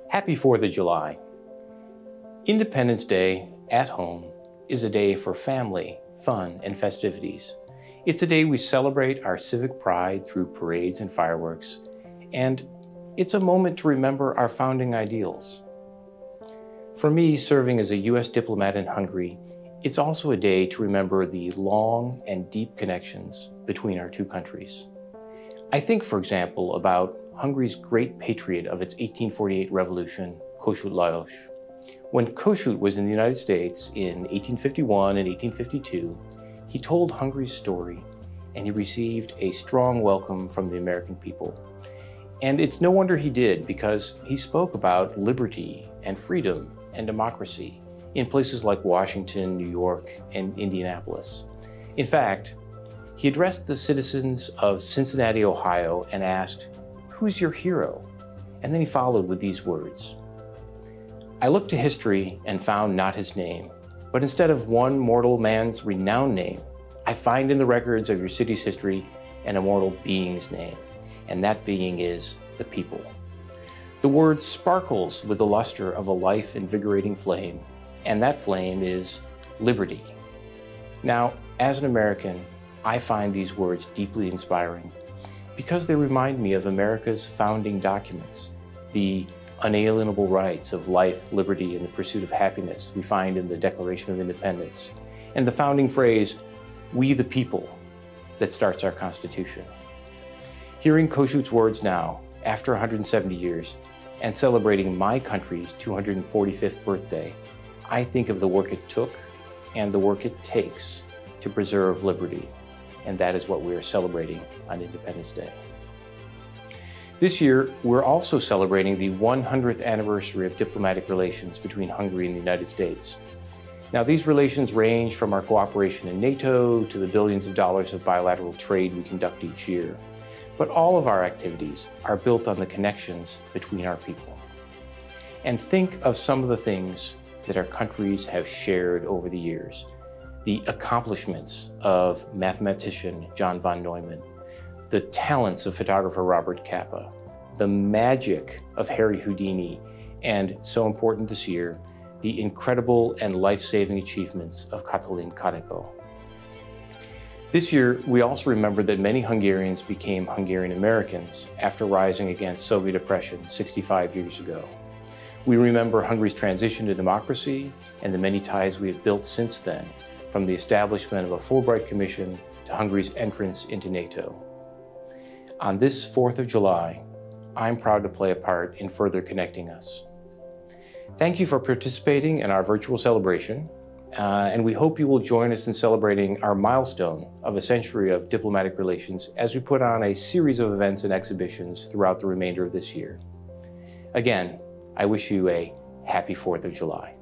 Happy 4th of July. Independence Day at home is a day for family, fun, and festivities. It's a day we celebrate our civic pride through parades and fireworks, and it's a moment to remember our founding ideals. For me, serving as a U.S. diplomat in Hungary, it's also a day to remember the long and deep connections between our two countries. I think, for example, about Hungary's great patriot of its 1848 revolution, Kossuth Lajos. When Kossuth was in the United States in 1851 and 1852, he told Hungary's story, and he received a strong welcome from the American people. And it's no wonder he did, because he spoke about liberty and freedom and democracy in places like Washington, New York, and Indianapolis. In fact, he addressed the citizens of Cincinnati, Ohio, and asked, "Who's your hero?" And then he followed with these words, "I looked to history and found not his name, but instead of one mortal man's renowned name, I find in the records of your city's history an immortal being's name, and that being is the people. The word sparkles with the luster of a life-invigorating flame, and that flame is liberty." Now, as an American, I find these words deeply inspiring because they remind me of America's founding documents, the unalienable rights of life, liberty, and the pursuit of happiness we find in the Declaration of Independence, and the founding phrase, "We the people," that starts our Constitution. Hearing Kossuth's words now, after 170 years, and celebrating my country's 245th birthday, I think of the work it took and the work it takes to preserve liberty, and that is what we are celebrating on Independence Day. This year, we're also celebrating the 100th anniversary of diplomatic relations between Hungary and the United States. Now, these relations range from our cooperation in NATO to the billions of dollars of bilateral trade we conduct each year. But all of our activities are built on the connections between our people. And think of some of the things that our countries have shared over the years. The accomplishments of mathematician John von Neumann, the talents of photographer Robert Capa, the magic of Harry Houdini, and so important this year, the incredible and life-saving achievements of Katalin Karikó. This year, we also remember that many Hungarians became Hungarian Americans after rising against Soviet oppression 65 years ago. We remember Hungary's transition to democracy and the many ties we have built since then, from the establishment of a Fulbright Commission to Hungary's entrance into NATO. On this 4th of July, I'm proud to play a part in further connecting us. Thank you for participating in our virtual celebration, and we hope you will join us in celebrating our milestone of a century of diplomatic relations as we put on a series of events and exhibitions throughout the remainder of this year. Again, I wish you a happy 4th of July.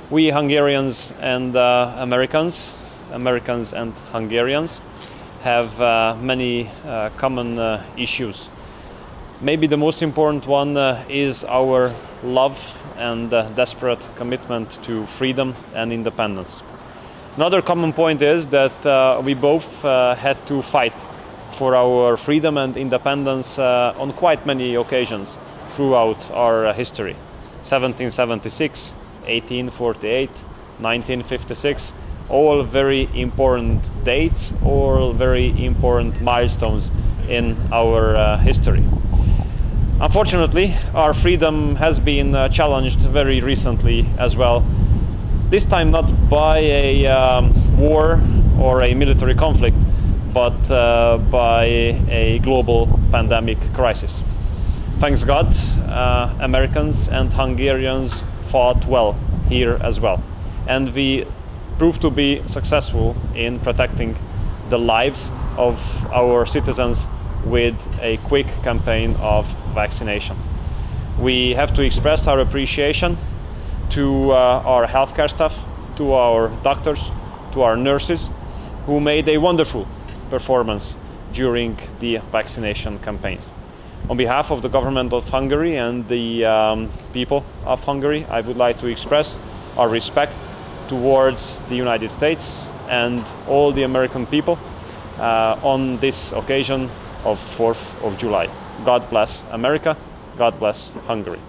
We Hungarians and Americans and Hungarians have many common issues. Maybe the most important one is our love and desperate commitment to freedom and independence. Another common point is that we both had to fight for our freedom and independence on quite many occasions throughout our history. 1776, 1848, 1956, all very important dates, all very important milestones in our history. Unfortunately, our freedom has been challenged very recently as well. This time not by a war or a military conflict, but by a global pandemic crisis. Thanks God, Americans and Hungarians fought well here as well. And we proved to be successful in protecting the lives of our citizens with a quick campaign of vaccination. We have to express our appreciation to our healthcare staff, to our doctors, to our nurses, who made a wonderful performance during the vaccination campaigns. On behalf of the government of Hungary and the people of Hungary, I would like to express our respect towards the United States and all the American people on this occasion of 4th of July. God bless America, God bless Hungary.